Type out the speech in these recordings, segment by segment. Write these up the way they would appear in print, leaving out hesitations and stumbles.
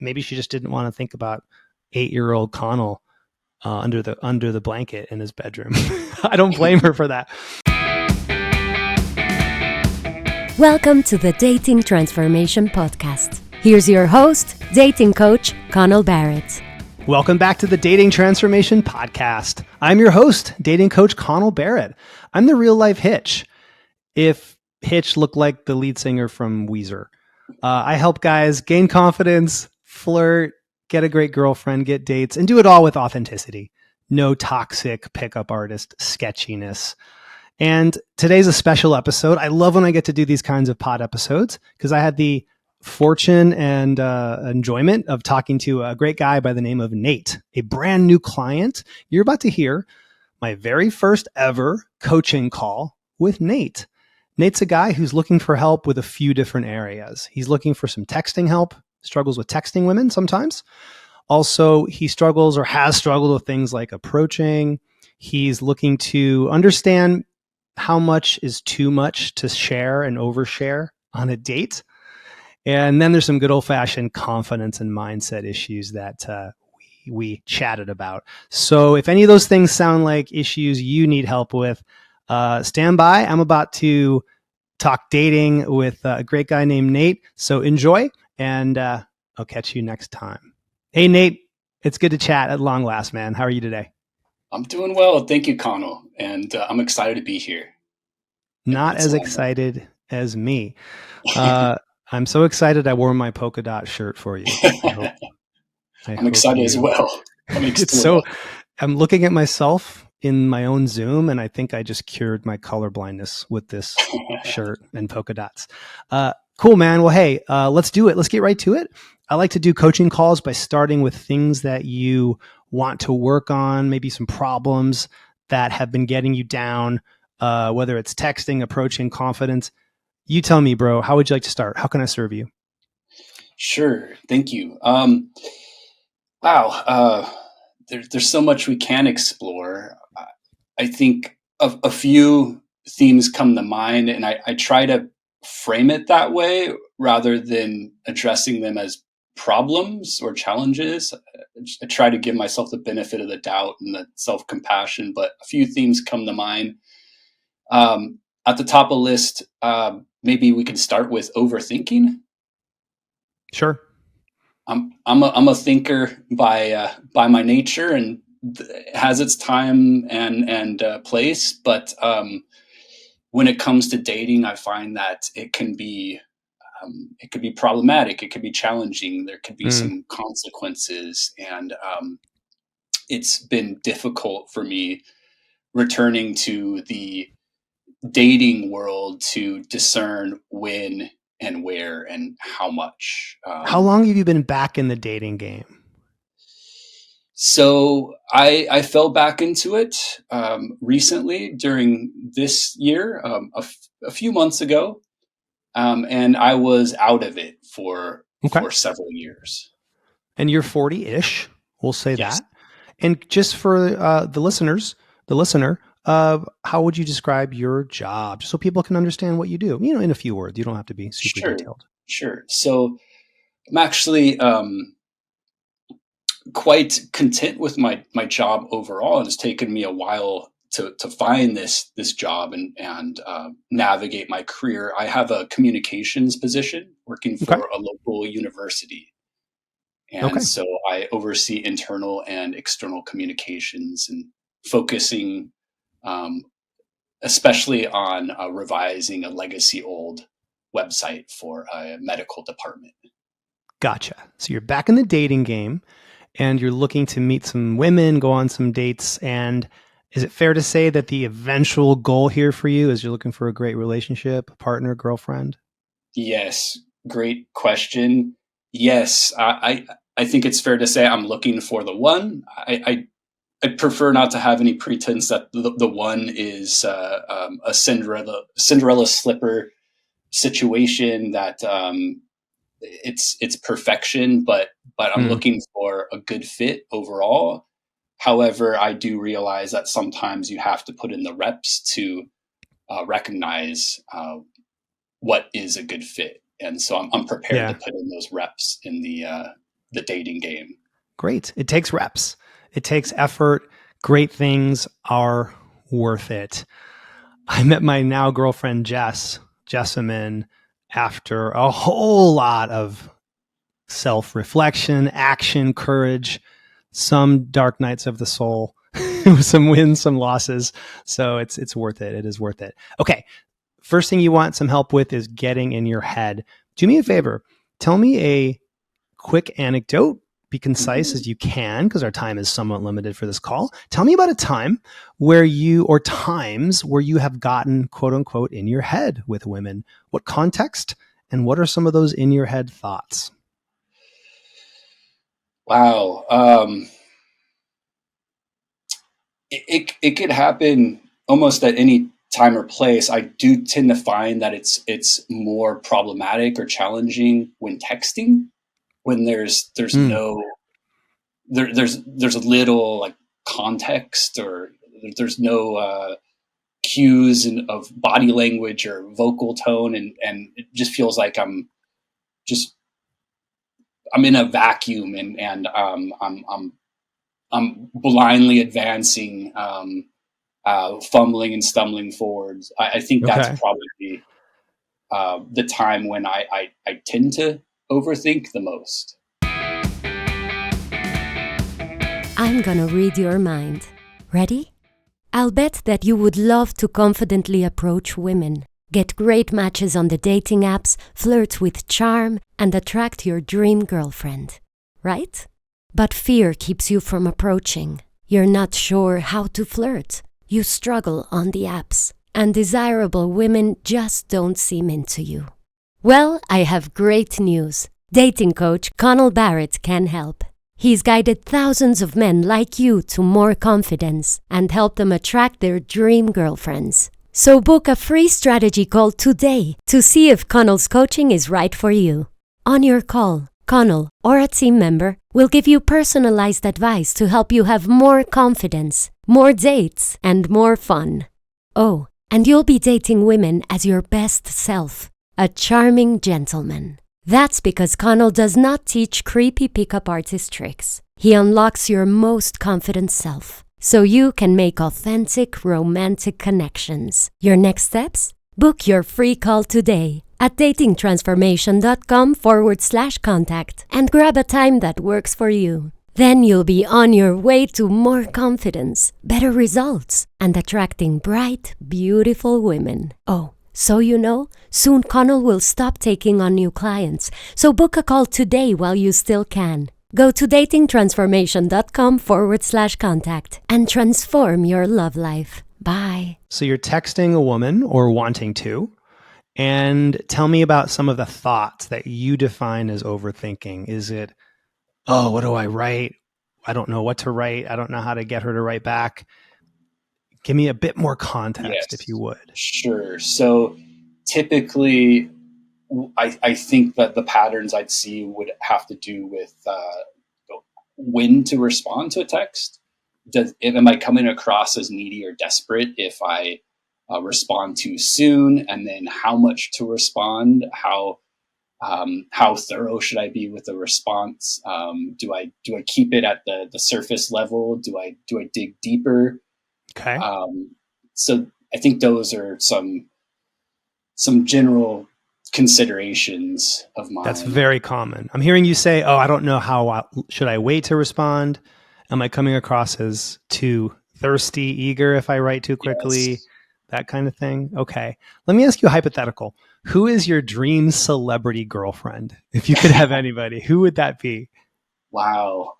maybe she just didn't want to think about 8-year-old Connell under the blanket in his bedroom. I don't blame her for that. Welcome to the Dating Transformation Podcast. Here's your host, dating coach Connell Barrett. Welcome back to the Dating Transformation Podcast. I'm your host, dating coach Connell Barrett. I'm the real life Hitch. If Hitch looked like the lead singer from Weezer. I help guys gain confidence, flirt, get a great girlfriend, get dates, and do it all with authenticity. No toxic pickup artist sketchiness. And today's a special episode. I love when I get to do these kinds of pod episodes because I had the fortune and enjoyment of talking to a great guy by the name of Nate, a brand new client. You're about to hear my very first ever coaching call with Nate. Nate's a guy who's looking for help with a few different areas. He's looking for some texting help, struggles with texting women sometimes. Also, he struggles or has struggled with things like approaching. He's looking to understand how much is too much to share and overshare on a date. And then there's some good old-fashioned confidence and mindset issues that we chatted about. So if any of those things sound like issues you need help with, stand by. I'm about to talk dating with a great guy named Nate. So enjoy, and I'll catch you next time. Hey, Nate, it's good to chat at long last, man. How are you today? I'm doing well. Thank you, Connell. And I'm excited to be here. Not as excited as me. I'm so excited I wore my polka dot shirt for you. I'm excited as well. I'm looking at myself in my own Zoom, and I think I just cured my color blindness with this shirt and polka dots. Cool, man. Well, hey, let's do it. Let's get right to it. I like to do coaching calls by starting with things that you want to work on, maybe some problems that have been getting you down, whether it's texting, approaching, confidence. You tell me, bro, how would you like to start? How can I serve you? Sure. Thank you. There's so much we can explore. I think a few themes come to mind, and I try to frame it that way rather than addressing them as problems or challenges. I try to give myself the benefit of the doubt and the self-compassion, but a few themes come to mind. At the top of the list, maybe we can start with overthinking. Sure. I'm a thinker by my nature, and it has its time and place. But when it comes to dating, I find that it can be problematic. It can be challenging. There could be some consequences, and it's been difficult for me returning to the dating world to discern when and where and how much. How long have you been back in the dating game? So I fell back into it recently during this year, a few months ago, and I was out of it for several years. And you're 40-ish, we'll say Yes. that. And just for the listener, how would you describe your job, just so people can understand what you do? In a few words. You don't have to be super detailed. Sure. So I'm actually quite content with my job overall. It's taken me a while to find this job and navigate my career. I have a communications position working for a local university. And so I oversee internal and external communications and focusing especially on revising a legacy old website for a medical department. Gotcha. So you're back in the dating game and you're looking to meet some women, go on some dates. And is it fair to say that the eventual goal here for you is you're looking for a great relationship, partner, girlfriend? Yes. Great question. Yes. I think it's fair to say I'm looking for the one. I prefer not to have any pretense that the one is a Cinderella slipper situation, that it's perfection, but I'm looking for a good fit overall. However, I do realize that sometimes you have to put in the reps to recognize what is a good fit, and so I'm prepared to put in those reps in the the dating game. Great. It takes reps. It takes effort. Great things are worth it. I met my now girlfriend, Jessamine, after a whole lot of self-reflection, action, courage, some dark nights of the soul, some wins, some losses. So it's worth it. It is worth it. Okay. First thing you want some help with is getting in your head. Do me a favor. Tell me a quick anecdote. Be concise as you can, because our time is somewhat limited for this call. Tell me about a time where times where you have gotten quote unquote in your head with women. What context and what are some of those in your head thoughts? Wow. It could happen almost at any time or place. I do tend to find that it's more problematic or challenging when texting, when there's no there's a little like context, or there's no cues of body language or vocal tone, and it just feels like I'm in a vacuum, and I'm blindly advancing, fumbling and stumbling forwards. I think that's probably the time when I tend to overthink the most. I'm gonna read your mind. Ready? I'll bet that you would love to confidently approach women, get great matches on the dating apps, flirt with charm, and attract your dream girlfriend. Right? But fear keeps you from approaching. You're not sure how to flirt. You struggle on the apps, and desirable women just don't seem into you. Well, I have great news. Dating coach Connell Barrett can help. He's guided thousands of men like you to more confidence and helped them attract their dream girlfriends. So book a free strategy call today to see if Connell's coaching is right for you. On your call, Connell or a team member will give you personalized advice to help you have more confidence, more dates, and more fun. Oh, and you'll be dating women as your best self, a charming gentleman. That's because Connell does not teach creepy pickup artist tricks. He unlocks your most confident self, so you can make authentic, romantic connections. Your next steps? Book your free call today at datingtransformation.com/contact and grab a time that works for you. Then you'll be on your way to more confidence, better results, and attracting bright, beautiful women. Oh, so you know, soon Connell will stop taking on new clients, so book a call today while you still can. Go to datingtransformation.com/contact and transform your love life. Bye. So you're texting a woman or wanting to, and tell me about some of the thoughts that you define as overthinking. Is it, oh, what do I write? I don't know what to write. I don't know how to get her to write back. Give me a bit more context, if you would. Sure. So typically, I think that the patterns I'd see would have to do with when to respond to a text. Am I coming across as needy or desperate if I respond too soon? And then how much to respond? How thorough should I be with the response? Do I keep it at the surface level? Do I dig deeper? Okay. So I think those are some general considerations of mine. That's very common. I'm hearing you say, oh, I don't know should I wait to respond? Am I coming across as too thirsty, eager if I write too quickly? Yes. That kind of thing. Okay. Let me ask you a hypothetical. Who is your dream celebrity girlfriend? If you could have anybody, who would that be? Wow.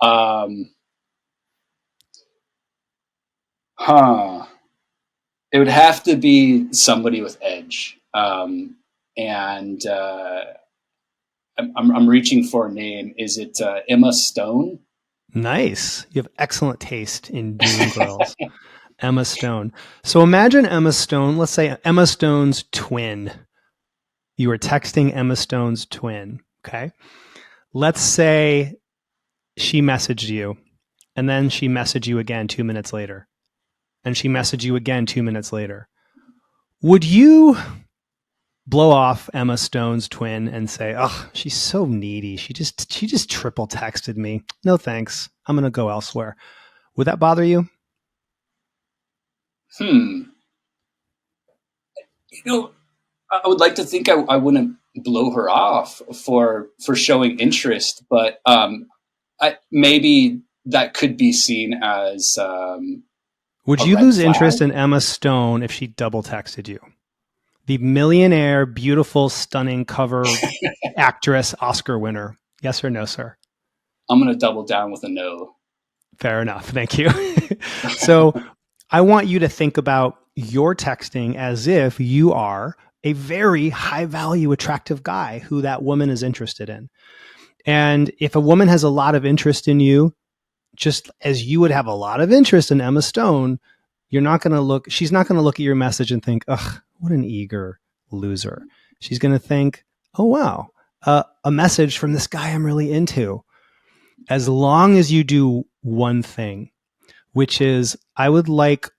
It would have to be somebody with edge. I'm reaching for a name. Is it Emma Stone? Nice. You have excellent taste in dream girls. Emma Stone. So imagine Emma Stone. Let's say Emma Stone's twin. You were texting Emma Stone's twin. Okay. Let's say she messaged you, and then she messaged you again 2 minutes later, and she messaged you again 2 minutes later. Would you blow off Emma Stone's twin and say, "Oh, she's so needy. She just triple texted me. No thanks. I'm going to go elsewhere." Would that bother you? You know, I would like to think I wouldn't blow her off for showing interest, but maybe that could be seen as Would a you red lose flag. interest in Emma Stone if she double texted you? The millionaire, beautiful, stunning cover actress, Oscar winner. Yes or no, sir? I'm going to double down with a no. Fair enough. Thank you. So I want you to think about your texting as if you are a very high value, attractive guy who that woman is interested in. And if a woman has a lot of interest in you, just as you would have a lot of interest in Emma Stone, she's not going to look at your message and think, ugh, what an eager loser. She's going to think, oh, wow, a message from this guy I'm really into. As long as you do one thing, which is I would like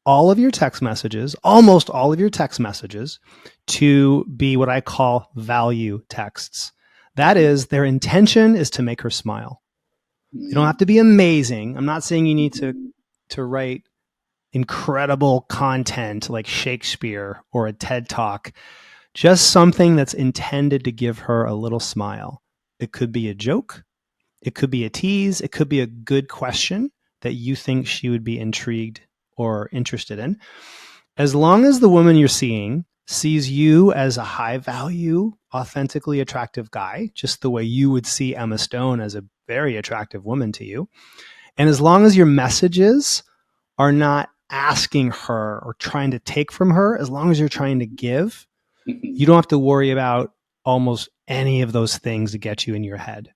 all of your text messages, almost all of your text messages, to be what I call value texts. That is, their intention is to make her smile. They don't have to be amazing. I'm not saying you need to write incredible content like Shakespeare or a TED Talk. Just something that's intended to give her a little smile. It could be a joke. It could be a tease. It could be a good question that you think she would be intrigued or interested in. As long as the woman you're seeing sees you as a high value, authentically attractive guy, just the way you would see Emma Stone as a very attractive woman to you. And as long as your messages are not asking her or trying to take from her, as long as you're trying to give, you don't have to worry about almost any of those things that get you in your head.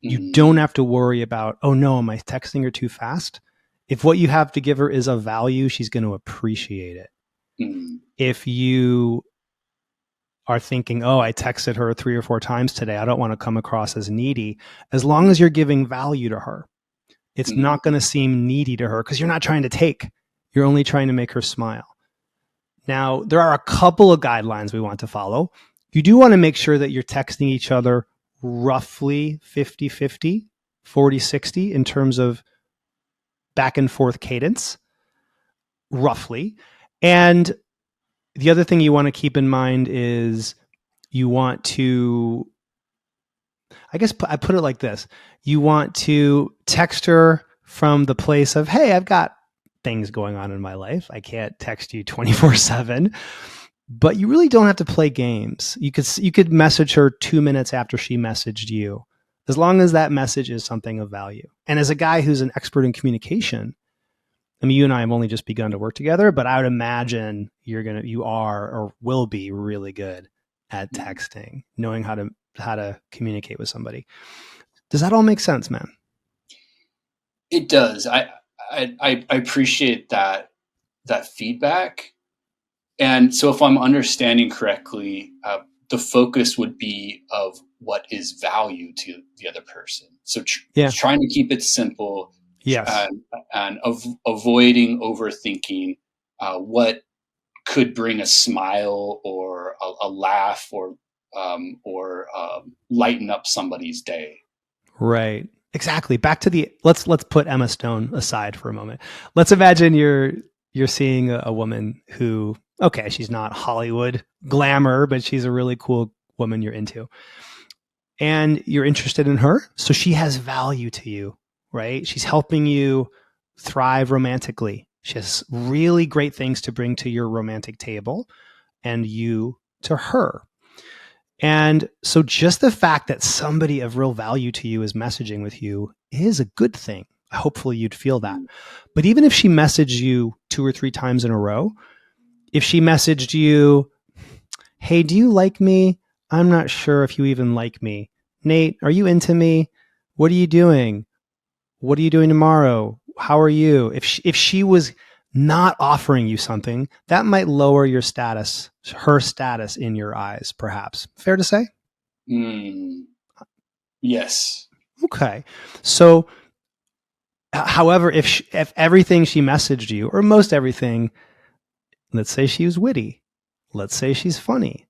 You don't have to worry about, oh no, am I texting her too fast? If what you have to give her is a value, she's going to appreciate it. If you are thinking, oh, I texted her 3 or 4 times today, I don't want to come across as needy. As long as you're giving value to her, it's not going to seem needy to her because you're not trying to take. You're only trying to make her smile. Now, there are a couple of guidelines we want to follow. You do want to make sure that you're texting each other roughly 50-50, 40-60 in terms of back and forth cadence, roughly. And the other thing you want to keep in mind is you want to, I guess I put it like this. You want to text her from the place of, hey, I've got things going on in my life. I can't text you 24/7, but you really don't have to play games. You could message her 2 minutes after she messaged you, as long as that message is something of value. And as a guy who's an expert in communication, I mean, you and I have only just begun to work together, but I would imagine you are or will be really good at texting, knowing how to communicate with somebody. Does that all make sense, man? It does. I appreciate that feedback. And so if I'm understanding correctly, the focus would be of what is value to the other person. So trying to keep it simple. Yes. And avoiding overthinking what could bring a smile or a laugh or lighten up somebody's day. Right. Exactly. Back to let's put Emma Stone aside for a moment. Let's imagine you're seeing a woman who, okay, she's not Hollywood glamour, but she's a really cool woman you're into. And you're interested in her, so she has value to you, right? She's helping you thrive romantically. She has really great things to bring to your romantic table and you to her. And so just the fact that somebody of real value to you is messaging with you is a good thing. Hopefully you'd feel that. But even if she messaged you 2 or 3 times in a row, if she messaged you, hey, do you like me? I'm not sure if you even like me. Nate, are you into me? What are you doing? What are you doing tomorrow? How are you? If she was not offering you something, that might lower your status, her status in your eyes, perhaps. Fair to say? Yes. Okay. So, however, if everything she messaged you, or most everything, let's say she was witty, let's say she's funny,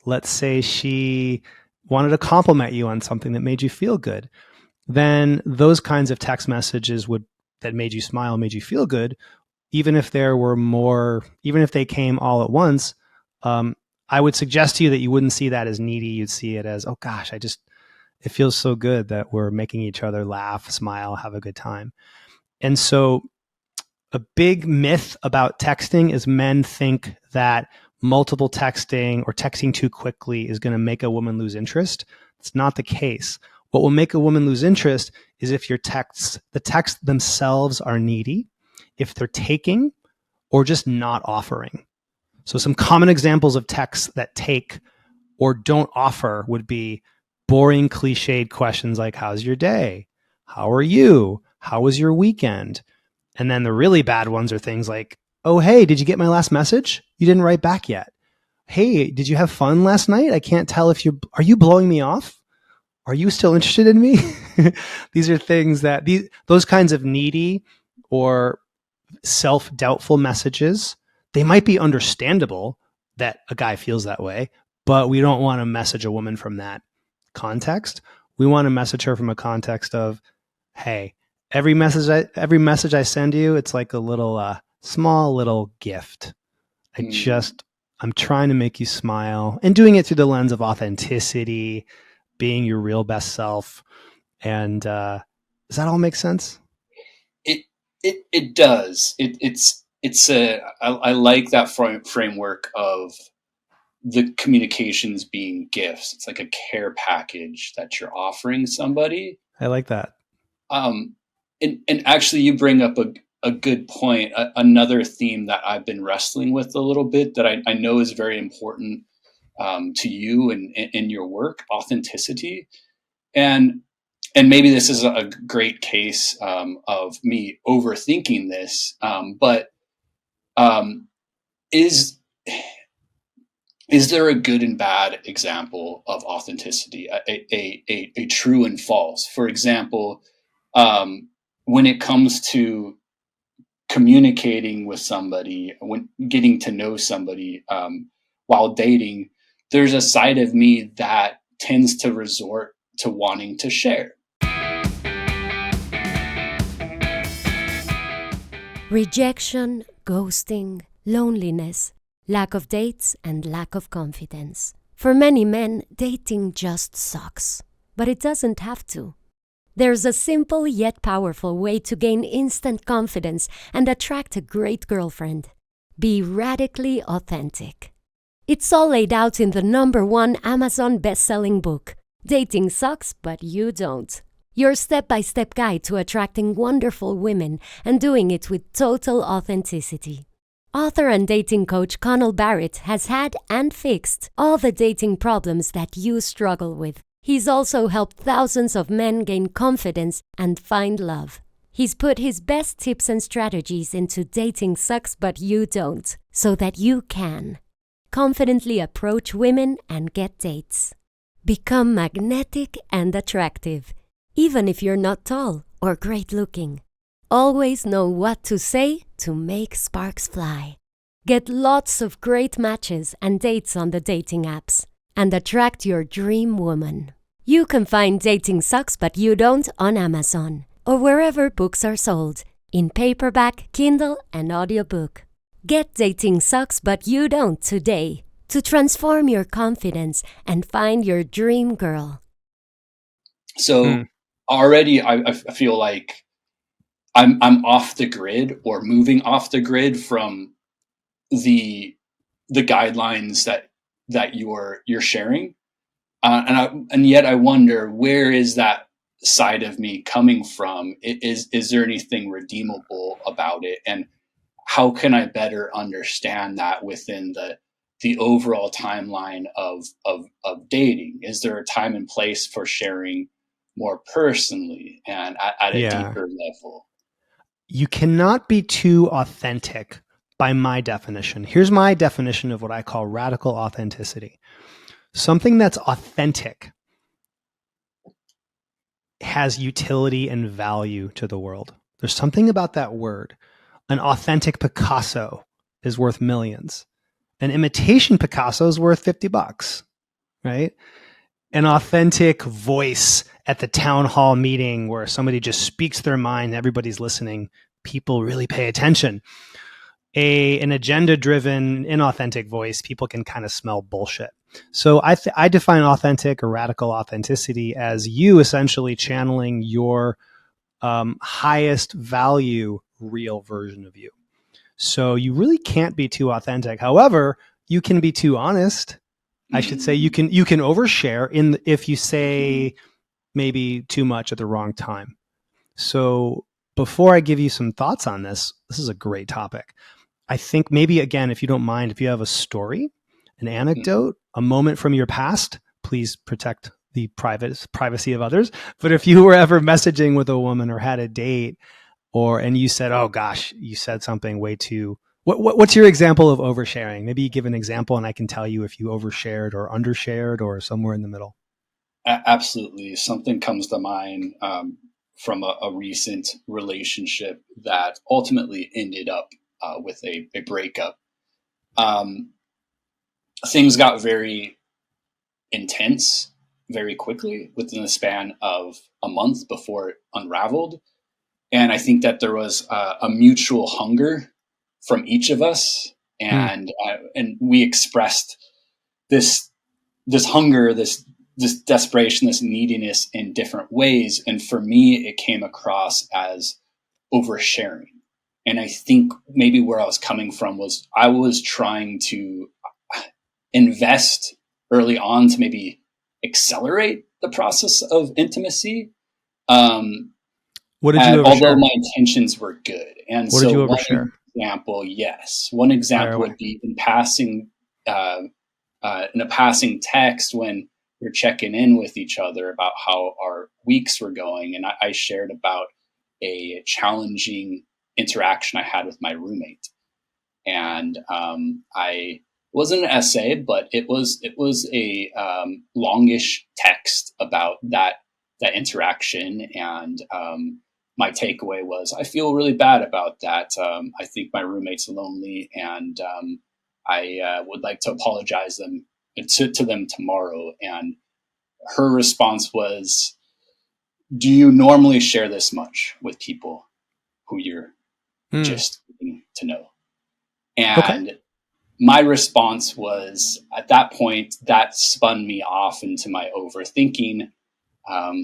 let's say she wanted to compliment you on something that made you feel good, then those kinds of text messages that made you smile, made you feel good, even if they came all at once, I would suggest to you that you wouldn't see that as needy. You'd see it as, oh gosh, it feels so good that we're making each other laugh, smile, have a good time. And so a big myth about texting is men think that multiple texting or texting too quickly is going to make a woman lose interest. It's not the case. What will make a woman lose interest is if the texts themselves are needy, if they're taking or just not offering. So some common examples of texts that take or don't offer would be boring, cliched questions like, how's your day? How are you? How was your weekend? And then the really bad ones are things like, oh, hey, did you get my last message? You didn't write back yet. Hey, did you have fun last night? I can't tell are you blowing me off? Are you still interested in me? These are things those kinds of needy or self-doubtful messages, they might be understandable that a guy feels that way, but we don't want to message a woman from that context. We want to message her from a context of, hey, every message I send you, it's like a little small little gift. I'm trying to make you smile, and doing it through the lens of authenticity, being your real best self. And does that all make sense? It does. I like that framework of the communications being gifts. It's like a care package that you're offering somebody. I like that. And actually, you bring up a good point. Another theme that I've been wrestling with a little bit that I know is very important to you and in your work: authenticity. And maybe this is a great case of me overthinking this, but is there a good and bad example of authenticity, a true and false? For example, when it comes to communicating with somebody, when getting to know somebody while dating, there's a side of me that tends to resort to wanting to share. Rejection, ghosting, loneliness, lack of dates, and lack of confidence. For many men, dating just sucks. But it doesn't have to. There's a simple yet powerful way to gain instant confidence and attract a great girlfriend. Be radically authentic. It's all laid out in the #1 Amazon best-selling book, Dating Sucks, But You Don't. Your step-by-step guide to attracting wonderful women and doing it with total authenticity. Author and dating coach Connell Barrett has had and fixed all the dating problems that you struggle with. He's also helped thousands of men gain confidence and find love. He's put his best tips and strategies into Dating Sucks But You Don't, so that you can confidently approach women and get dates. Become magnetic and attractive. Even if you're not tall or great looking. Always know what to say to make sparks fly. Get lots of great matches and dates on the dating apps. And attract your dream woman. You can find Dating Sucks But You Don't on Amazon. Or wherever books are sold. In paperback, Kindle, and audiobook. Get Dating Sucks But You Don't today. To transform your confidence and find your dream girl. So already I feel like I'm off the grid or moving off the grid from the guidelines that you're sharing, and yet I wonder, where is that side of me coming from? Is there anything redeemable about it, and how can I better understand that within the overall timeline of dating? Is there a time and place for sharing more personally and at a deeper level? You cannot be too authentic by my definition. Here's my definition of what I call radical authenticity. Something that's authentic has utility and value to the world. There's something about that word. An authentic Picasso is worth millions. An imitation Picasso is worth $50. right? An authentic voice at the town hall meeting where somebody just speaks their mind, everybody's listening, people really pay attention. An agenda-driven, inauthentic voice, people can kind of smell bullshit. So I define authentic or radical authenticity as you essentially channeling your highest value real version of you. So you really can't be too authentic. However, you can be too honest. I should say you can overshare if you say maybe too much at the wrong time. So before I give you some thoughts on this is a great topic. I think maybe, again, if you don't mind, if you have a story, an anecdote, a moment from your past, please protect the privacy of others. But if you were ever messaging with a woman or had a date, and you said, "Oh gosh, you said something way too." What's your example of oversharing? Maybe you give an example, and I can tell you if you overshared or undershared or somewhere in the middle. Absolutely, something comes to mind from a recent relationship that ultimately ended up with a breakup. Things got very intense very quickly within the span of a month before it unraveled. And I think that there was a mutual hunger from each of us. And we expressed this hunger, this desperation, this neediness in different ways. And for me, it came across as oversharing. And I think maybe where I was coming from was I was trying to invest early on to maybe accelerate the process of intimacy. What did you overshare? Although my intentions were good. And what so did you overshare? One example would be in passing, in a passing text when we're checking in with each other about how our weeks were going. And I shared about a challenging interaction I had with my roommate. And I wasn't an essay, but it was a longish text about that interaction. And my takeaway was, I feel really bad about that. I think my roommate's lonely, and I would like to apologize to them tomorrow. And her response was, do you normally share this much with people who you're just getting to know? And my response was, at that point, that spun me off into my overthinking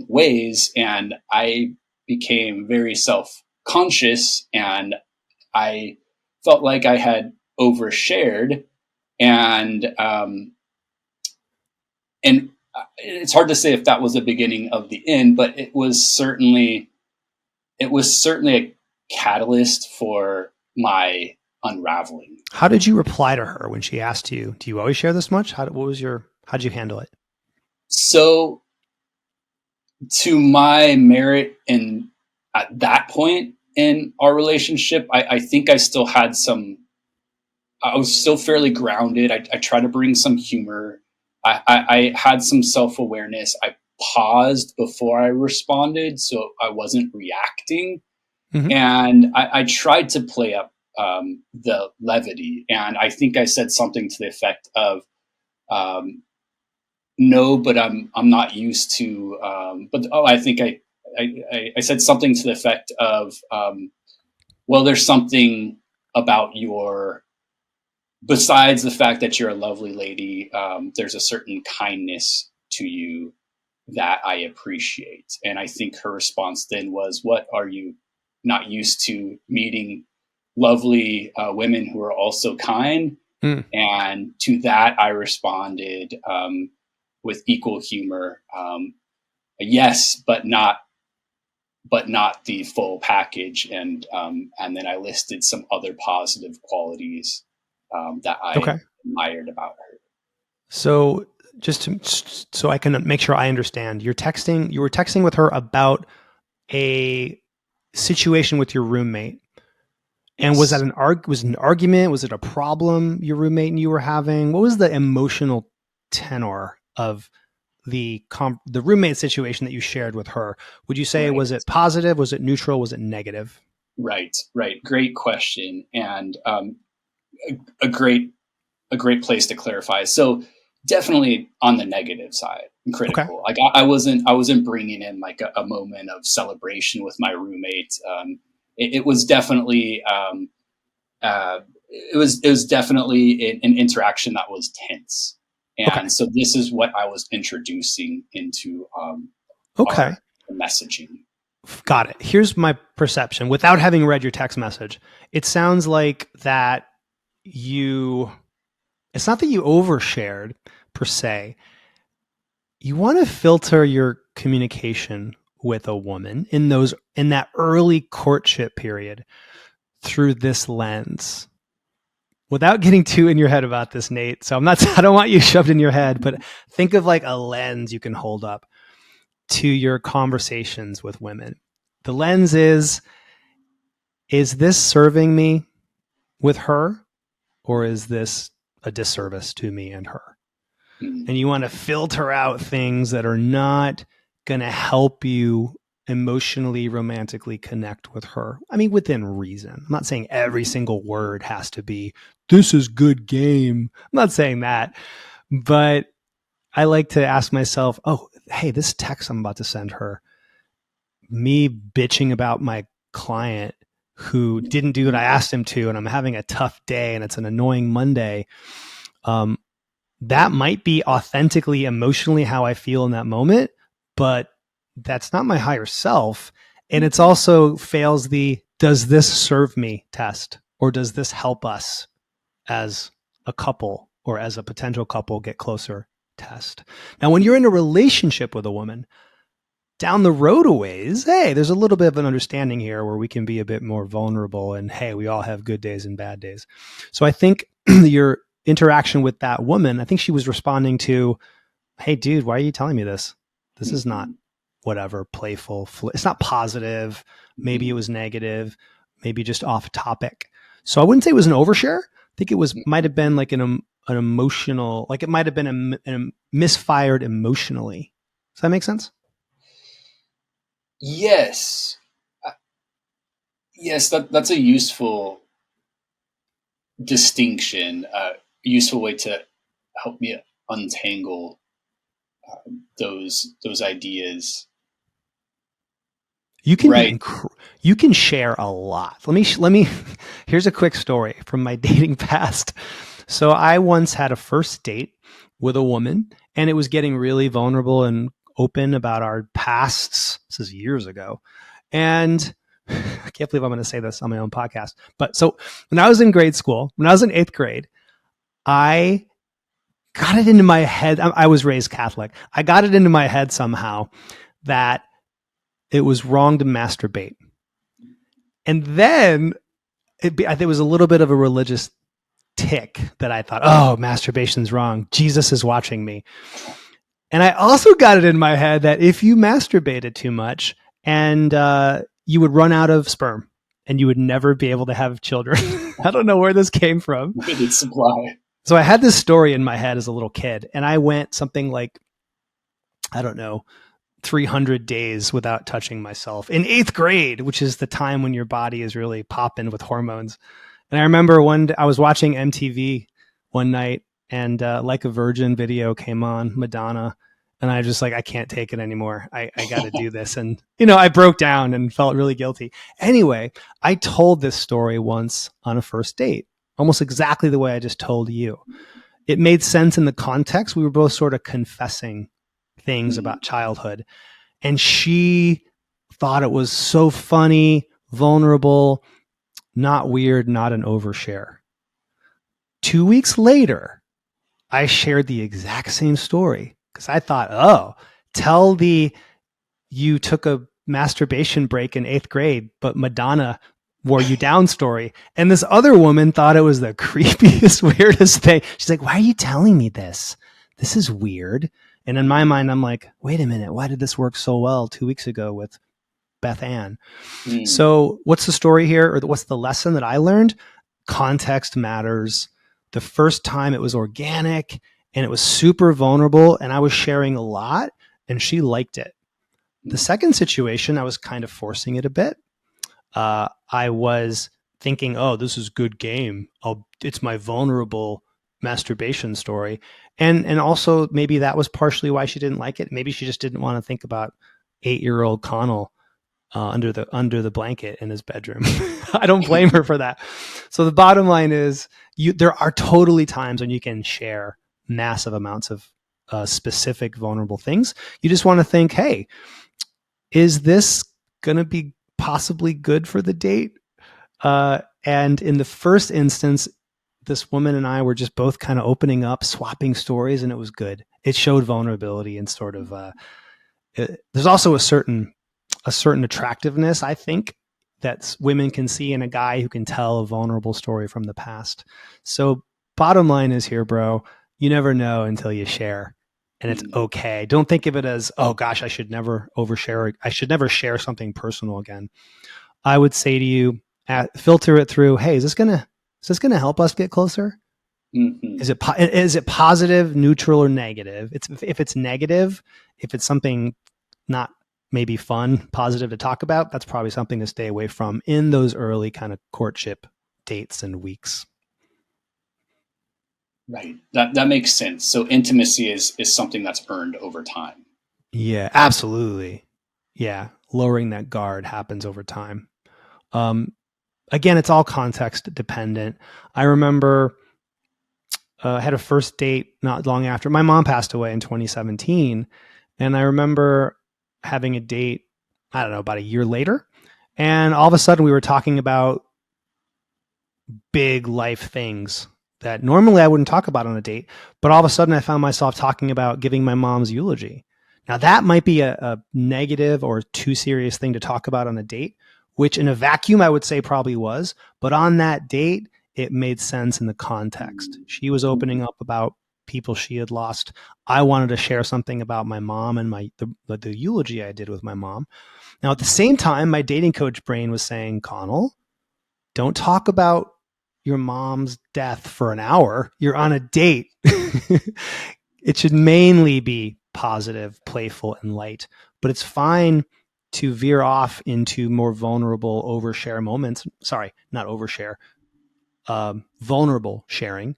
ways. And I became very self-conscious, and I felt like I had overshared. And it's hard to say if that was the beginning of the end, but it was certainly a catalyst for my unraveling. How did you reply to her when she asked you, do you always share this much? How'd you handle it? So, to my merit, and at that point in our relationship, I think I still had I was still fairly grounded. I tried to bring some humor. I had some self-awareness. I paused before I responded, so I wasn't reacting. And I tried to play up the levity. And I think I said something to the effect of, no, but I'm not used to, I think I said something to the effect of, well, there's something about besides the fact that you're a lovely lady, there's a certain kindness to you that I appreciate. And I think her response then was, what, are you not used to meeting lovely women who are also kind? And to that, I responded with equal humor, yes, but not the full package. And then I listed some other positive qualities that I admired about her. So so I can make sure I understand, you were texting with her about a situation with your roommate. And was that an argument? Was it a problem your roommate and you were having? What was the emotional tenor of the roommate situation that you shared with her? Would you say, was it positive? Was it neutral? Was it negative? Right. Great question. And a great place to clarify. So definitely on the negative side, Okay. critical. Like I wasn't bringing in like a moment of celebration with my roommate. It was definitely it was definitely an interaction that was tense. Okay. And so this is what I was introducing into our Okay. messaging. Got it. Here's my perception without having read your text message. It sounds like that it's not that you overshared per se. You want to filter your communication with a woman in that early courtship period through this lens. Without getting too in your head about this, Nate. So I don't want you shoved in your head, but think of like a lens you can hold up to your conversations with women. The lens is this serving me with her, or is this a disservice to me and her? And you want to filter out things that are not going to help you emotionally, romantically connect with her. I mean, within reason. I'm not saying every single word has to be, this is good game. I'm not saying that. But I like to ask myself, oh, hey, this text I'm about to send her, me bitching about my client who didn't do what I asked him to, and I'm having a tough day and it's an annoying Monday. That might be authentically, emotionally how I feel in that moment, but that's not my higher self. And it's also fails the, does this serve me test, or does this help us as a couple or as a potential couple get closer test? Now, when you're in a relationship with a woman, down the road a ways, hey, there's a little bit of an understanding here where we can be a bit more vulnerable, and hey, we all have good days and bad days. So I think your interaction with that woman, I think she was responding to, hey, dude, why are you telling me this? This is not whatever, playful. It's not positive. Maybe it was negative, maybe just off topic. So I wouldn't say it was an overshare. I think it might have been like an emotional, like it might have been a misfired emotionally. Does that make sense? Yes. Yes, that's a useful distinction, useful way to help me untangle those ideas. You can Right. you can share a lot. Let me here's a quick story from my dating past. So I once had a first date with a woman, and it was getting really vulnerable and open about our pasts. This is years ago. And I can't believe I'm going to say this on my own podcast. But so when I was in grade school, when I was in 8th grade, I got it into my head. I was raised Catholic. I got it into my head somehow that it was wrong to masturbate. And then I think it was a little bit of a religious tick that I thought, oh, masturbation's wrong. Jesus is watching me. And I also got it in my head that if you masturbated too much and you would run out of sperm and you would never be able to have children. I don't know where this came from. Limited supply. So I had this story in my head as a little kid, and I went something like, I don't know, 300 days without touching myself in 8th grade, which is the time when your body is really popping with hormones. And I remember I was watching MTV one night, and Like a Virgin video came on, Madonna. And I just like, I can't take it anymore. I got to do this. And, I broke down and felt really guilty. Anyway, I told this story once on a first date, almost exactly the way I just told you. It made sense in the context. We were both sort of confessing things about childhood. And she thought it was so funny, vulnerable, not weird, not an overshare. 2 weeks later, I shared the exact same story because I thought, oh, tell you took a masturbation break in 8th grade, but Madonna wore you down story. And this other woman thought it was the creepiest, weirdest thing. She's like, why are you telling me this? This is weird. And in my mind, I'm like, wait a minute, why did this work so well 2 weeks ago with Beth Ann? So what's the story here, or what's the lesson that I learned? Context matters. The first time it was organic and it was super vulnerable and I was sharing a lot and she liked it. The second situation, I was kind of forcing it a bit. I was thinking, oh, this is good game. It's my vulnerable masturbation story. And also maybe that was partially why she didn't like it. Maybe she just didn't want to think about 8-year-old Connell under the blanket in his bedroom. I don't blame her for that. So the bottom line is, there are totally times when you can share massive amounts of specific vulnerable things. You just want to think, hey, is this going to be possibly good for the date? And in the first instance, this woman and I were just both kind of opening up, swapping stories, and it was good. It showed vulnerability and sort of, there's also a certain attractiveness, I think, that women can see in a guy who can tell a vulnerable story from the past. So bottom line is here, bro, you never know until you share. And it's okay. Don't think of it as, oh gosh, I should never overshare. I should never share something personal again. I would say to you, filter it through. Hey, is this gonna help us get closer? Mm-hmm. Is it positive, neutral, or negative? If it's negative, if it's something not maybe fun, positive to talk about, that's probably something to stay away from in those early kind of courtship dates and weeks. Right. That makes sense. So intimacy is something that's earned over time. Yeah, absolutely. Yeah. Lowering that guard happens over time. Again, it's all context dependent. I remember I had a first date not long after my mom passed away in 2017. And I remember having a date, I don't know, about a year later. And all of a sudden we were talking about big life things that normally I wouldn't talk about on a date. But all of a sudden I found myself talking about giving my mom's eulogy. Now that might be a negative or too serious thing to talk about on a date, which in a vacuum I would say probably was. But on that date, it made sense in the context. She was opening up about people she had lost. I wanted to share something about my mom and the eulogy I did with my mom. Now, at the same time, my dating coach brain was saying, Connell, don't talk about your mom's death for an hour. You're on a date. It should mainly be positive, playful, and light, but it's fine to veer off into more vulnerable overshare moments. Sorry, not overshare, vulnerable sharing,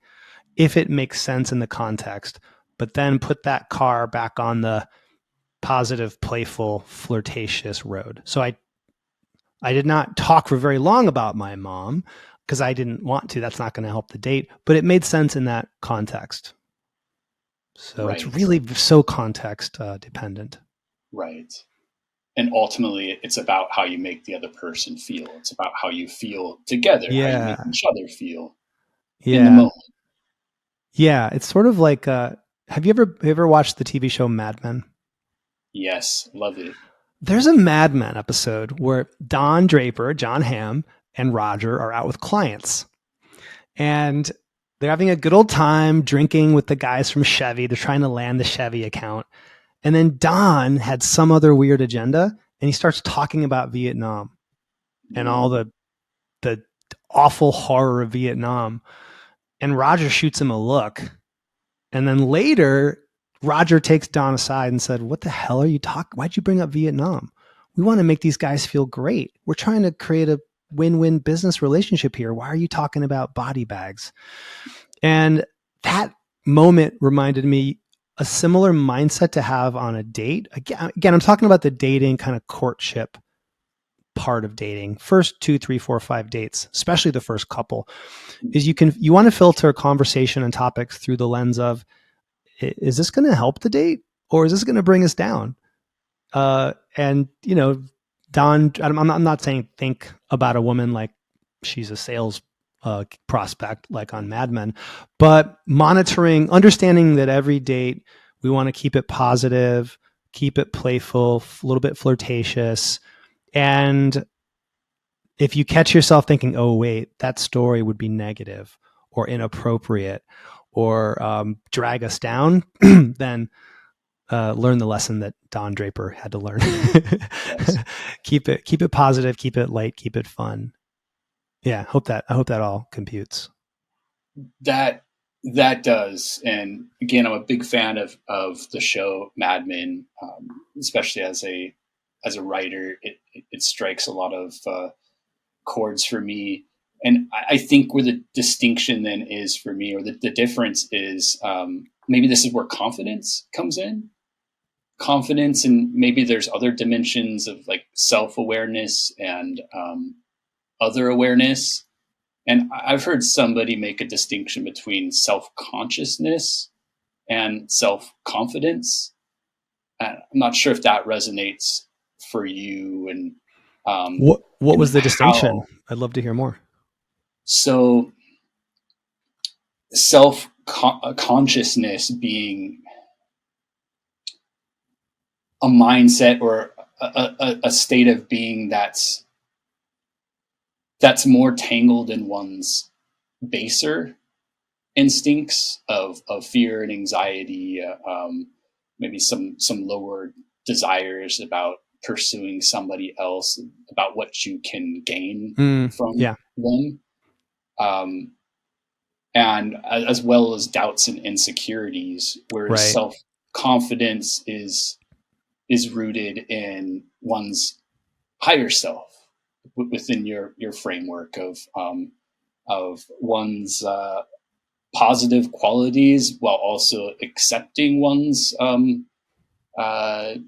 if it makes sense in the context, but then put that car back on the positive, playful, flirtatious road. So I did not talk for very long about my mom because I didn't want to. That's not going to help the date, but it made sense in that context. So Right. It's really so context dependent. Right. And ultimately, it's about how you make the other person feel. It's about how you feel together, how you make each other feel in the moment. Yeah. It's sort of like, have you ever watched the TV show Mad Men? Yes, love it. There's a Mad Men episode where Don Draper, John Hamm, and Roger are out with clients. And they're having a good old time drinking with the guys from Chevy. They're trying to land the Chevy account. And then Don had some other weird agenda, and he starts talking about Vietnam and all the awful horror of Vietnam. And Roger shoots him a look. And then later, Roger takes Don aside and said, what the hell are you talking? Why'd you bring up Vietnam? We want to make these guys feel great. We're trying to create a win-win business relationship here. Why are you talking about body bags? And that moment reminded me a similar mindset to have on a date. Again, I'm talking about the dating kind of courtship part of dating. First 2, 3, 4, 5 dates, especially the first couple, is you want to filter conversation and topics through the lens of, is this going to help the date or is this going to bring us down? And Don, I'm not saying think about a woman like she's a sales prospect like on Mad Men, but understanding that every date we want to keep it positive, keep it playful, a little bit flirtatious. And if you catch yourself thinking, oh, wait, that story would be negative or inappropriate or drag us down, then learn the lesson that Don Draper had to learn. Yes. Keep it positive, keep it light, keep it fun. Yeah, I hope that all computes. That does. And again, I'm a big fan of the show Mad Men, especially as a writer. It strikes a lot of chords for me. And I think where the distinction then is for me, or the difference is, maybe this is where confidence comes in. Confidence, and maybe there's other dimensions of like self-awareness and other awareness. And I've heard somebody make a distinction between self-consciousness and self-confidence. I'm not sure if that resonates for you. And what was the distinction? how, I'd love to hear more. so self-consciousness being a mindset or a state of being that's more tangled in one's baser instincts of fear and anxiety, maybe some lower desires about pursuing somebody else, about what you can gain from them, and as well as doubts and insecurities, whereas self-confidence is rooted in one's higher self, within your framework of one's positive qualities, while also accepting one's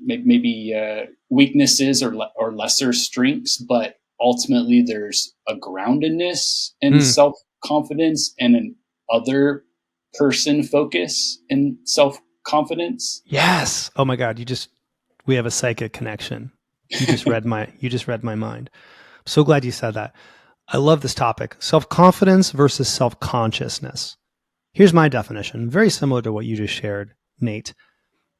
maybe weaknesses or lesser strengths. But ultimately, there's a groundedness in self-confidence and an other person focus in self-confidence. Yes. Oh my God. We have a psychic connection. You just read my mind. I'm so glad you said that. I love this topic. Self-confidence versus self-consciousness. Here's my definition, very similar to what you just shared, Nate.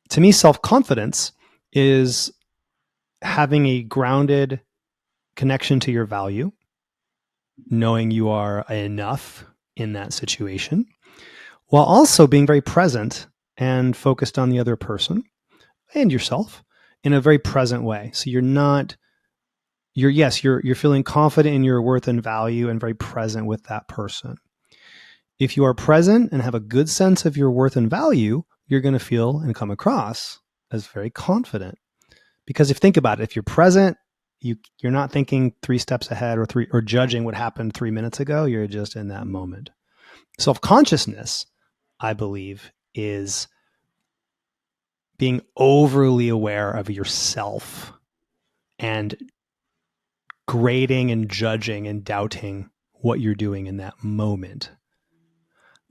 To me, self-confidence is having a grounded connection to your value, knowing you are enough in that situation, while also being very present and focused on the other person and yourself in a very present way. So you're feeling confident in your worth and value and very present with that person. If you are present and have a good sense of your worth and value, you're going to feel and come across as very confident. Because if you think about it, if you're present, you're not thinking 3 steps ahead or judging what happened 3 minutes ago. You're just in that moment. Self-consciousness, I believe, is being overly aware of yourself and grading and judging and doubting what you're doing in that moment.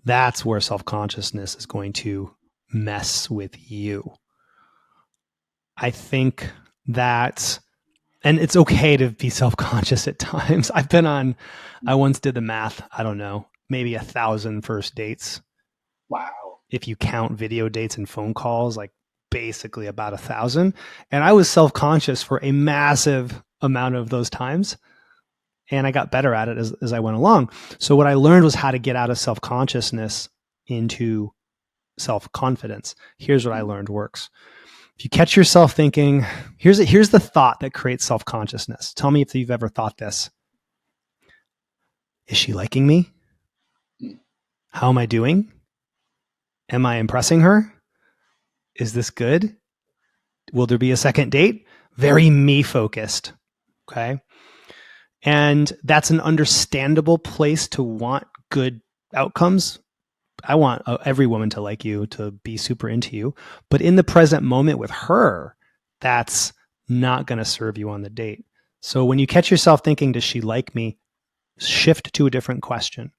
That's where self-consciousness is going to mess with you. I think that, and it's okay to be self-conscious at times. I once did the math, I don't know, maybe 1,000 first dates. Wow. If you count video dates and phone calls, like basically about 1,000. And I was self-conscious for a massive amount of those times. And I got better at it as I went along. So what I learned was how to get out of self-consciousness into self-confidence. Here's what I learned works. If you catch yourself thinking, here's the thought that creates self-consciousness. Tell me if you've ever thought this. Is she liking me? How am I doing? Am I impressing her? Is this good? Will there be a second date? Very me focused. Okay. And that's an understandable place to want good outcomes. I want every woman to like you, to be super into you. But in the present moment with her, that's not going to serve you on the date. So when you catch yourself thinking, does she like me? Shift to a different question.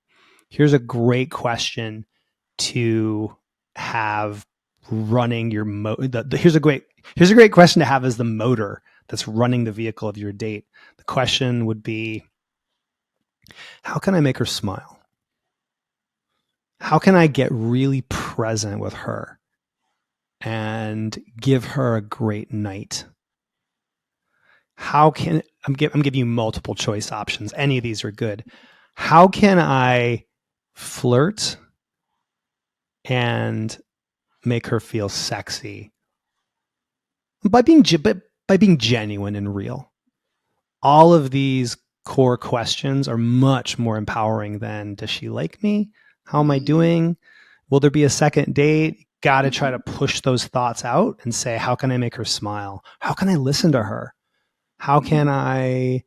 Here's a great question to have running your here's a great question to have as the motor that's running the vehicle of your date. The question would be, how can I make her smile? How can I get really present with her and give her a great night? I'm giving you multiple choice options. Any of these are good. How can I flirt and make her feel sexy by being genuine and real? All of these core questions are much more empowering than, does she like me? How am I doing? Will there be a second date? Got to try to push those thoughts out and say, how can I make her smile? How can I listen to her? How can I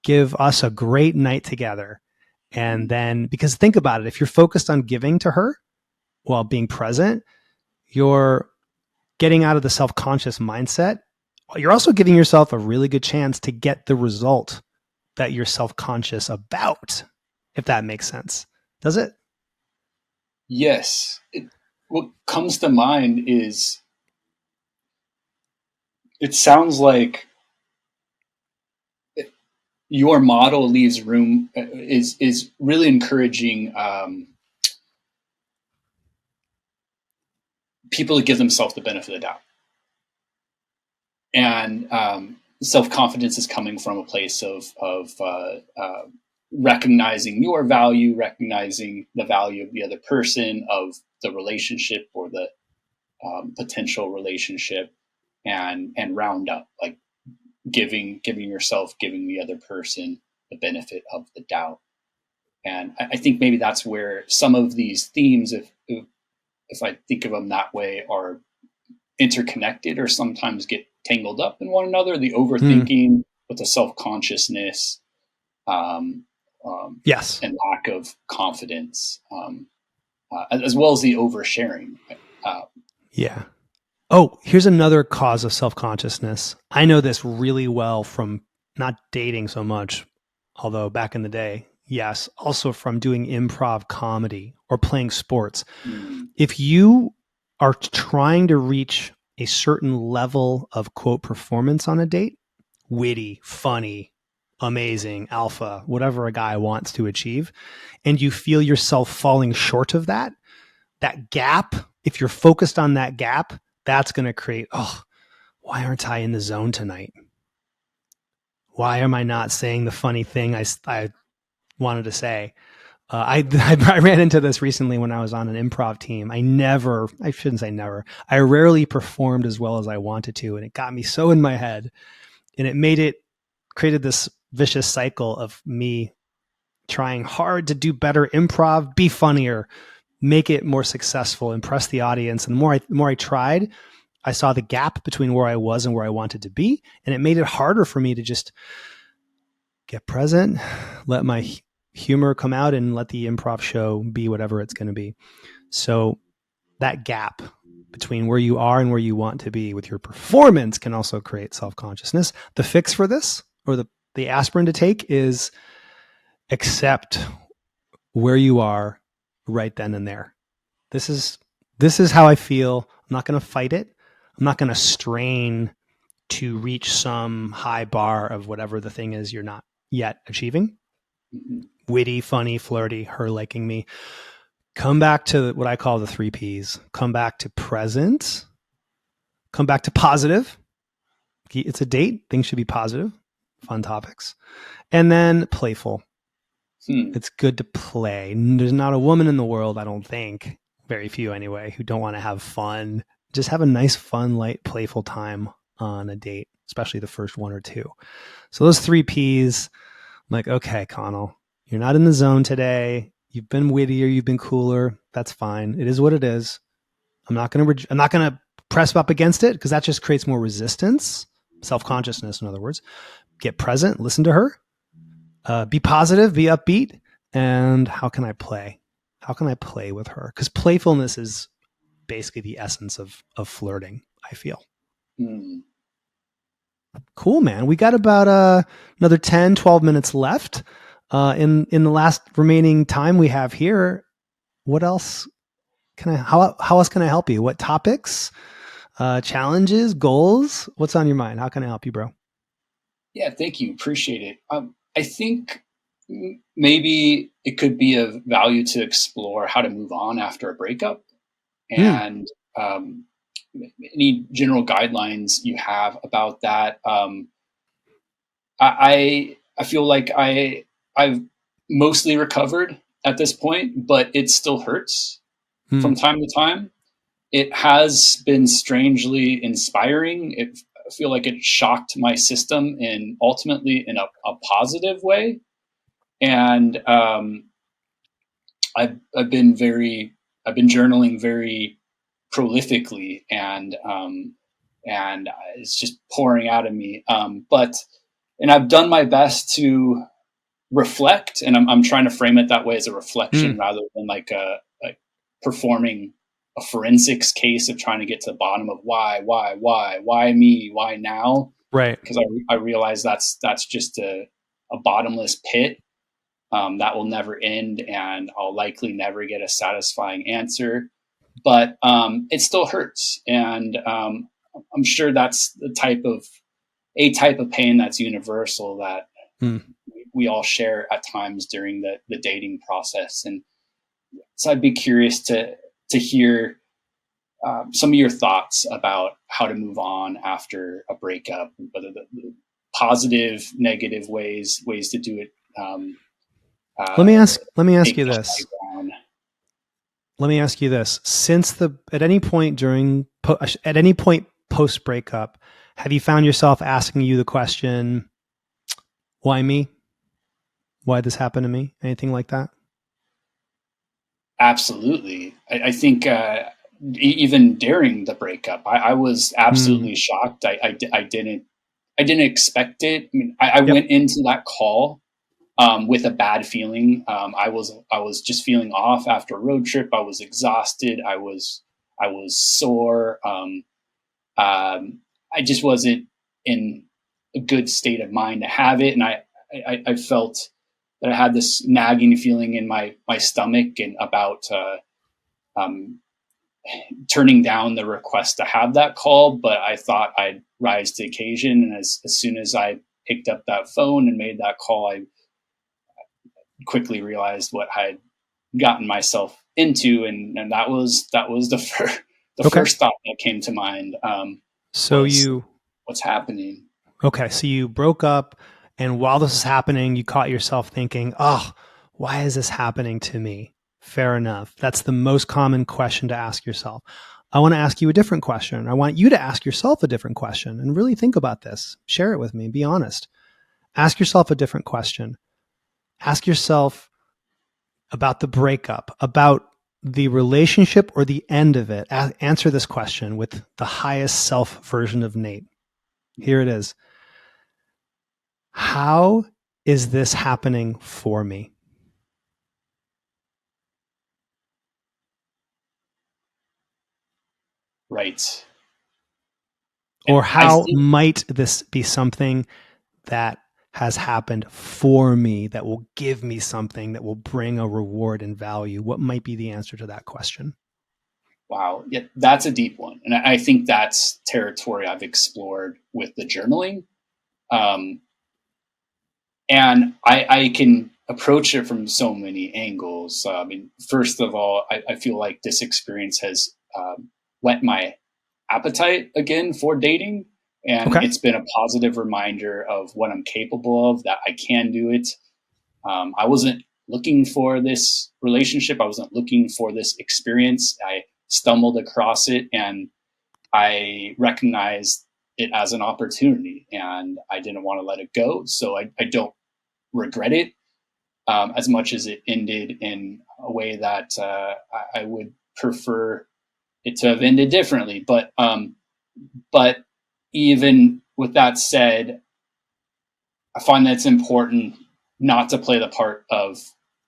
give us a great night together? And then, because think about it, if you're focused on giving to her while being present, you're getting out of the self-conscious mindset. You're also giving yourself a really good chance to get the result that you're self-conscious about, if that makes sense. Does it? Yes. What comes to mind is, it sounds like your model leaves room, is really encouraging people to give themselves the benefit of the doubt. And self-confidence is coming from a place of recognizing your value, recognizing the value of the other person, of the relationship or the potential relationship, and round up, like giving yourself, giving the other person the benefit of the doubt. And I think maybe that's where some of these themes, if I think of them that way, are interconnected or sometimes get tangled up in one another. The overthinking with the self-consciousness, Yes. and lack of confidence, as well as the oversharing. Yeah. Oh, here's another cause of self-consciousness. I know this really well from not dating so much, although back in the day, yes, also from doing improv comedy or playing sports. If you are trying to reach a certain level of quote performance on a date, witty, funny, amazing, alpha, whatever a guy wants to achieve, and you feel yourself falling short of that gap, if you're focused on that gap, that's going to create, oh, why aren't I in the zone tonight? Why am I not saying the funny thing I wanted to say? I ran into this recently when I was on an improv team. I shouldn't say never. I rarely performed as well as I wanted to. And it got me so in my head, and created this vicious cycle of me trying hard to do better improv, be funnier, make it more successful, impress the audience. And the more I tried, I saw the gap between where I was and where I wanted to be. And it made it harder for me to just get present, let my humor come out, and let the improv show be whatever it's going to be. So that gap between where you are and where you want to be with your performance can also create self-consciousness. The fix for this, or the aspirin to take, is accept where you are right then and there. This is how I feel. I'm not going to fight it. I'm not going to strain to reach some high bar of whatever the thing is you're not yet achieving. Witty, funny, flirty, her liking me. Come back to what I call the 3 Ps. Come back to present. Come back to positive. It's a date. Things should be positive. Fun topics. And then playful. It's good to play. There's not a woman in the world, I don't think, very few anyway, who don't want to have fun. Just have a nice, fun, light, playful time on a date, especially the first one or two. So those 3 Ps, I'm like, okay, Connell, you're not in the zone today. You've been wittier, you've been cooler. That's fine. It is what it is. I'm not going to press up against it, because that just creates more resistance, self-consciousness, in other words. Get present, listen to her. Be positive, be upbeat. And how can I play? How can I play with her? Because playfulness is basically the essence of flirting, I feel. Cool, man. We got about another 10, 12 minutes left. In the last remaining time we have here, what else how else can I help you? What topics, challenges, goals? What's on your mind? How can I help you, bro? Yeah, thank you. Appreciate it. I think maybe it could be of value to explore how to move on after a breakup, and any general guidelines you have about that. I feel like I've mostly recovered at this point, but it still hurts from time to time. It has been strangely inspiring. I feel like it shocked my system, and ultimately in a positive way. And I've been journaling very prolifically, and it's just pouring out of me. And I've done my best to reflect, and I'm trying to frame it that way, as a reflection rather than like performing a forensics case of trying to get to the bottom of why me, why now? Right. Because I realize that's just a bottomless pit that will never end, and I'll likely never get a satisfying answer. But it still hurts, and I'm sure that's the type of pain that's universal, that we all share at times during the dating process. And so I'd be curious to hear some of your thoughts about how to move on after a breakup, whether the positive, negative ways to do it. Let me ask you this. Let me ask you this. At any point post breakup, have you found yourself asking you the question, why me? Why this happened to me? Anything like that? Absolutely. I think even during the breakup, I was absolutely shocked. I didn't expect it. I mean, I went into that call with a bad feeling. I was just feeling off after a road trip. I was exhausted. I was sore. I just wasn't in a good state of mind to have it, and I felt that I had this nagging feeling in my stomach and about turning down the request to have that call. But I thought I'd rise to occasion, and as soon as I picked up that phone and made that call, I quickly realized what I had gotten myself into, and that was the first thought that came to mind. What's happening? Okay, so you broke up, and while this is happening, you caught yourself thinking, "Oh, why is this happening to me?" Fair enough. That's the most common question to ask yourself. I want to ask you a different question. I want you to ask yourself a different question and really think about this. Share it with me. Be honest. Ask yourself a different question. Ask yourself about the breakup, about the relationship or the end of it. Answer this question with the highest self version of Nate. Here it is. How is this happening for me? Right. Or how might this be something that has happened for me that will give me something that will bring a reward and value? What might be the answer to that question? Wow. Yeah, that's a deep one. And I think that's territory I've explored with the journaling. And I can approach it from so many angles. I mean, first of all, I feel like this experience has whet my appetite again for dating. And it's been a positive reminder of what I'm capable of, that I can do it. I wasn't looking for this relationship. I wasn't looking for this experience. I stumbled across it, and I recognized it as an opportunity, and I didn't want to let it go. So I don't regret it as much as it ended in a way that I would prefer it to have ended differently. But even with that said, I find that it's important not to play the part of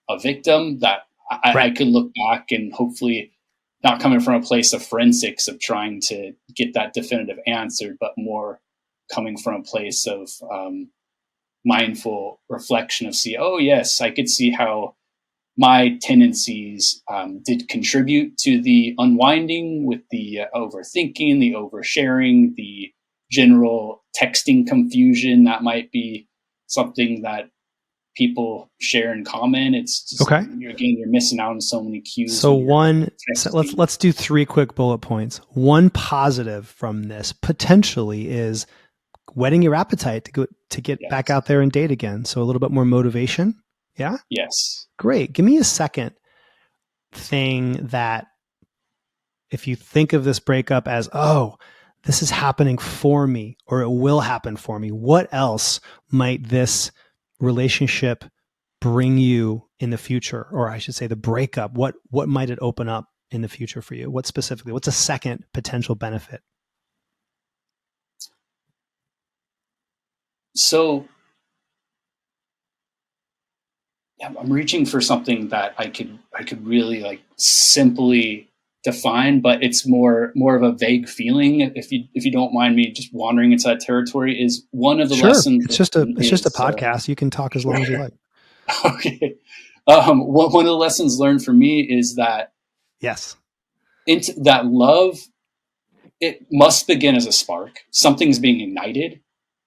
a victim, that I could look back and hopefully not coming from a place of forensics of trying to get that definitive answer, but more coming from a place of mindful reflection of oh yes, I could see how my tendencies did contribute to the unwinding with the overthinking, the oversharing, the general texting confusion. That might be something that people share in common. It's just, you're missing out on so many cues. So let's do 3 quick bullet points. One positive from this potentially is whetting your appetite to get back out there and date again. So a little bit more motivation. Yeah? Yes. Great. Give me a second thing that, if you think of this breakup as, oh, this is happening for me, or it will happen for me, what else might this relationship bring you in the future? Or I should say the breakup, what might it open up in the future for you? What specifically? What's a second potential benefit? So I'm reaching for something that I could really like simply define, but it's more of a vague feeling. If you don't mind me just wandering inside territory, is one of the Sure. lessons It's just a is podcast. You can talk as long as you like. okay. One of the lessons learned for me is that Yes. into that love, it must begin as a spark. Something's being ignited,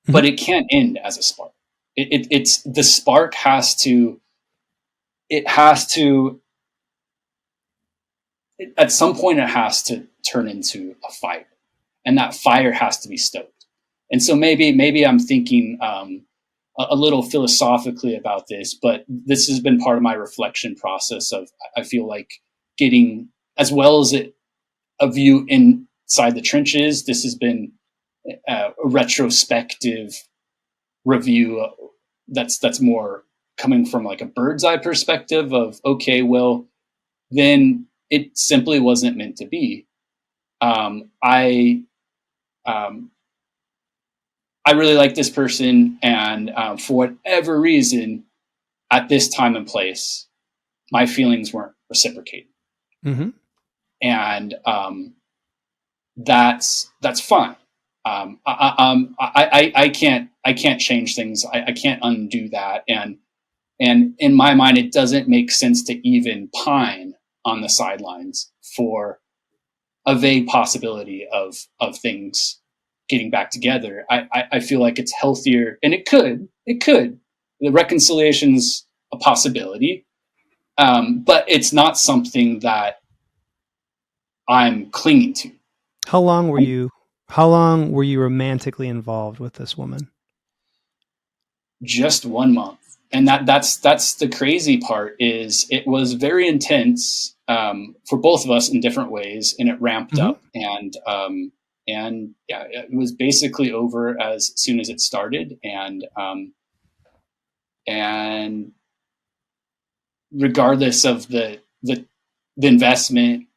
but it can't end as a spark. It's the spark has to. It has to. At some point, it has to turn into a fire, and that fire has to be stoked. And so maybe I'm thinking a little philosophically about this, but this has been part of my reflection process of I feel like getting as well as a view inside the trenches. This has been a retrospective review that's more coming from like a bird's eye perspective of, okay, well, then it simply wasn't meant to be. I really like this person, and for whatever reason, at this time and place, my feelings weren't reciprocated, and that's fine. I can't change things. I can't undo that, and in my mind, it doesn't make sense to even pine on the sidelines for a vague possibility of things getting back together. I feel like it's healthier, and it could. The reconciliation's a possibility, but it's not something that I'm clinging to. How long were you romantically involved with this woman? Just 1 month. And that's the crazy part is it was very intense for both of us in different ways, and it ramped up, and yeah, it was basically over as soon as it started, and regardless of the investment,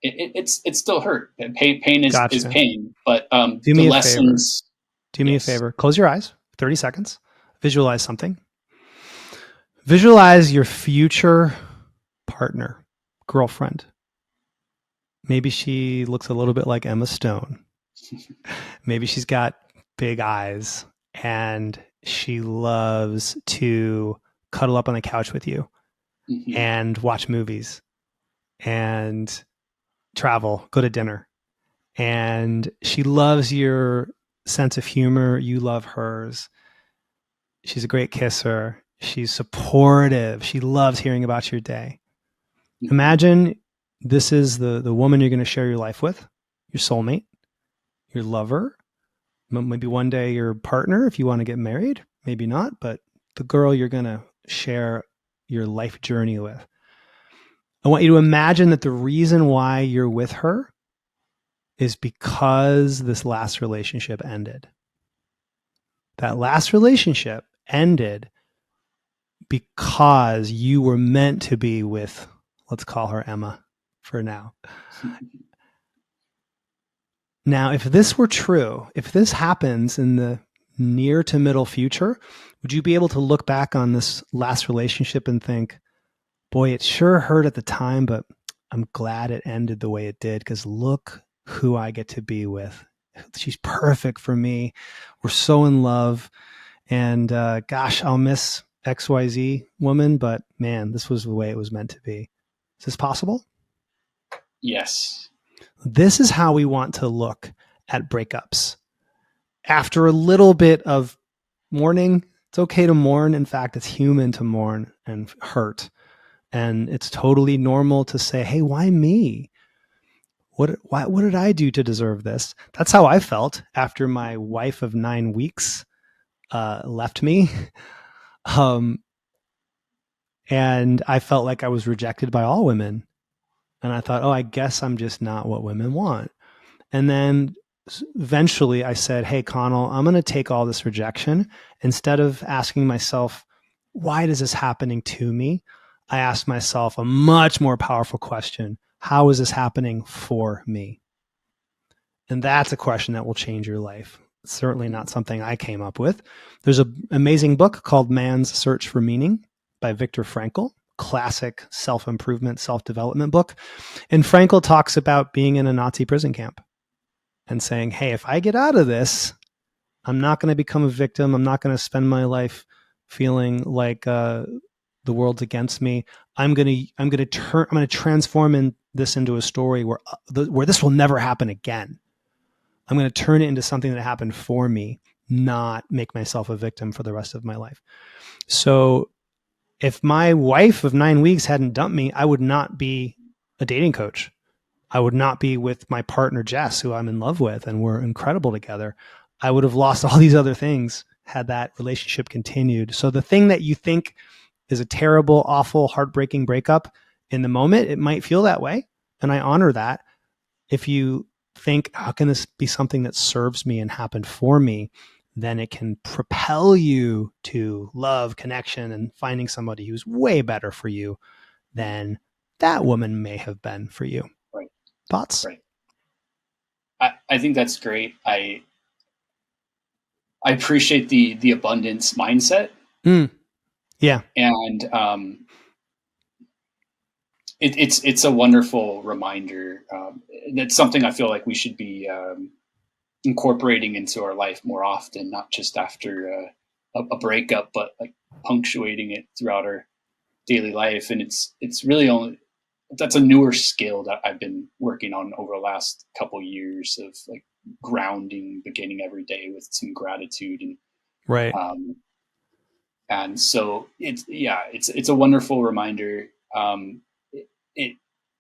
it still hurt. Pain is pain, but do me the a lessons. Favor. Do me a favor. Close your eyes. 30 seconds. Visualize something. Visualize your future partner, girlfriend. Maybe she looks a little bit like Emma Stone. Maybe she's got big eyes, and she loves to cuddle up on the couch with you and watch movies and travel, go to dinner. And she loves your sense of humor. You love hers. She's a great kisser. She's supportive. She loves hearing about your day. Imagine this is the woman you're going to share your life with, your soulmate, your lover, maybe one day your partner if you want to get married, maybe not, but the girl you're going to share your life journey with. I want you to imagine that the reason why you're with her is because this last relationship ended. That last relationship ended because you were meant to be with, let's call her Emma for now. Now, if this were true, if this happens in the near to middle future, would you be able to look back on this last relationship and think, boy, it sure hurt at the time, but I'm glad it ended the way it did because look who I get to be with. She's perfect for me. We're so in love. And gosh, I'll miss XYZ woman, but man, this was the way it was meant to be. Is this possible? Yes. This is how we want to look at breakups. After a little bit of mourning, it's okay to mourn. In fact, it's human to mourn and hurt. And it's totally normal to say, hey, why me? What did I do to deserve this? That's how I felt after my wife of 9 weeks left me. And I felt like I was rejected by all women. And I thought, oh, I guess I'm just not what women want. And then eventually I said, hey, Connell, I'm going to take all this rejection. Instead of asking myself, why is this happening to me? I asked myself a much more powerful question. How is this happening for me? And that's a question that will change your life. It's certainly not something I came up with. There's an amazing book called Man's Search for Meaning by Viktor Frankl, classic self-improvement, self-development book. And Frankl talks about being in a Nazi prison camp and saying, hey, if I get out of this, I'm not going to become a victim. I'm not going to spend my life feeling like the world's against me. I'm going to transform this into a story where this will never happen again. I'm going to turn it into something that happened for me, not make myself a victim for the rest of my life. So if my wife of 9 weeks hadn't dumped me, I would not be a dating coach. I would not be with my partner, Jess, who I'm in love with, and we're incredible together. I would have lost all these other things had that relationship continued. So the thing that you think is a terrible, awful, heartbreaking breakup, in the moment, it might feel that way. And I honor that. If you think, how can this be something that serves me and happened for me? Then it can propel you to love, connection, and finding somebody who's way better for you than that woman may have been for you. Right. Thoughts? Right. I think that's great. I appreciate the abundance mindset. Yeah. And it's a wonderful reminder. That's something I feel like we should be incorporating into our life more often, not just after a breakup, but like punctuating it throughout our daily life. And it's really that's a newer skill that I've been working on over the last couple of years of like grounding, beginning every day with some gratitude and right. And so it's a wonderful reminder.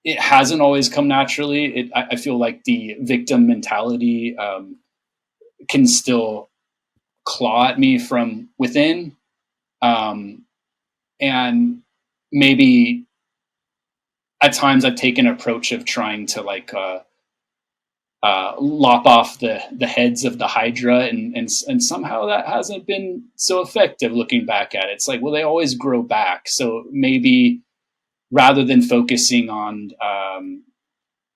It hasn't always come naturally. I feel like the victim mentality can still claw at me from within, and maybe at times I've taken an approach of trying to like lop off the heads of the Hydra, and somehow that hasn't been so effective. Looking back at it, it's like, well, they always grow back. So maybe rather than focusing on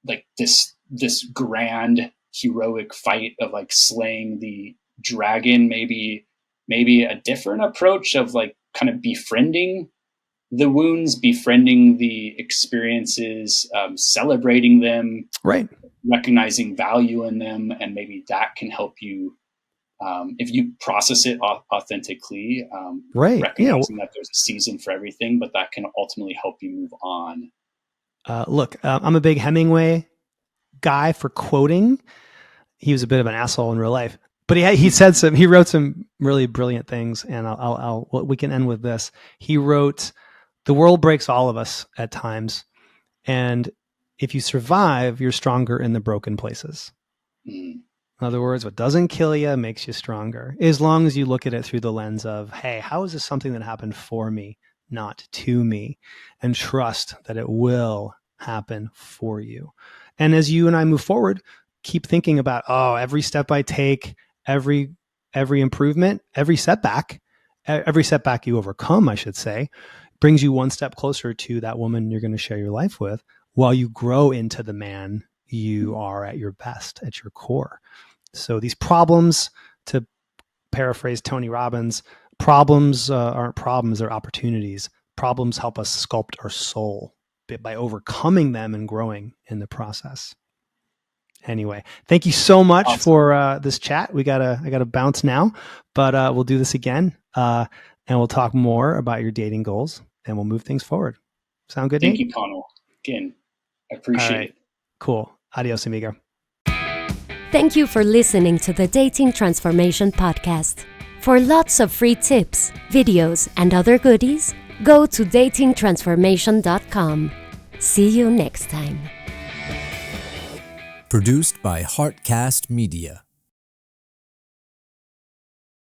like this grand heroic fight of like slaying the dragon, maybe a different approach of like kind of befriending the wounds, befriending the experiences, celebrating them, right, recognizing value in them, and maybe that can help you if you process it authentically, right, recognizing that there's a season for everything, but that can ultimately help you move on. Look, I'm a big Hemingway guy for quoting. He was a bit of an asshole in real life, but he wrote some really brilliant things, and we can end with this. He wrote, "The world breaks all of us at times, and if you survive, you're stronger in the broken places." In other words, what doesn't kill you makes you stronger, as long as you look at it through the lens of, hey, how is this something that happened for me, not to me, and trust that it will happen for you. And as you and I move forward, keep thinking about, every step I take, every improvement, every setback you overcome, I should say, brings you one step closer to that woman you're going to share your life with, while you grow into the man you are at your best, at your core. So these problems, to paraphrase Tony Robbins, problems aren't problems, they're opportunities. Problems help us sculpt our soul by overcoming them and growing in the process. Anyway, thank you so much for this chat. I gotta bounce now, but we'll do this again, and we'll talk more about your dating goals, and we'll move things forward. Sound good, Nate? Thank you, Connell. Again, I appreciate it. Cool. Adios, amigo. Thank you for listening to the Dating Transformation Podcast. For lots of free tips, videos, and other goodies, go to datingtransformation.com. See you next time. Produced by Heartcast Media.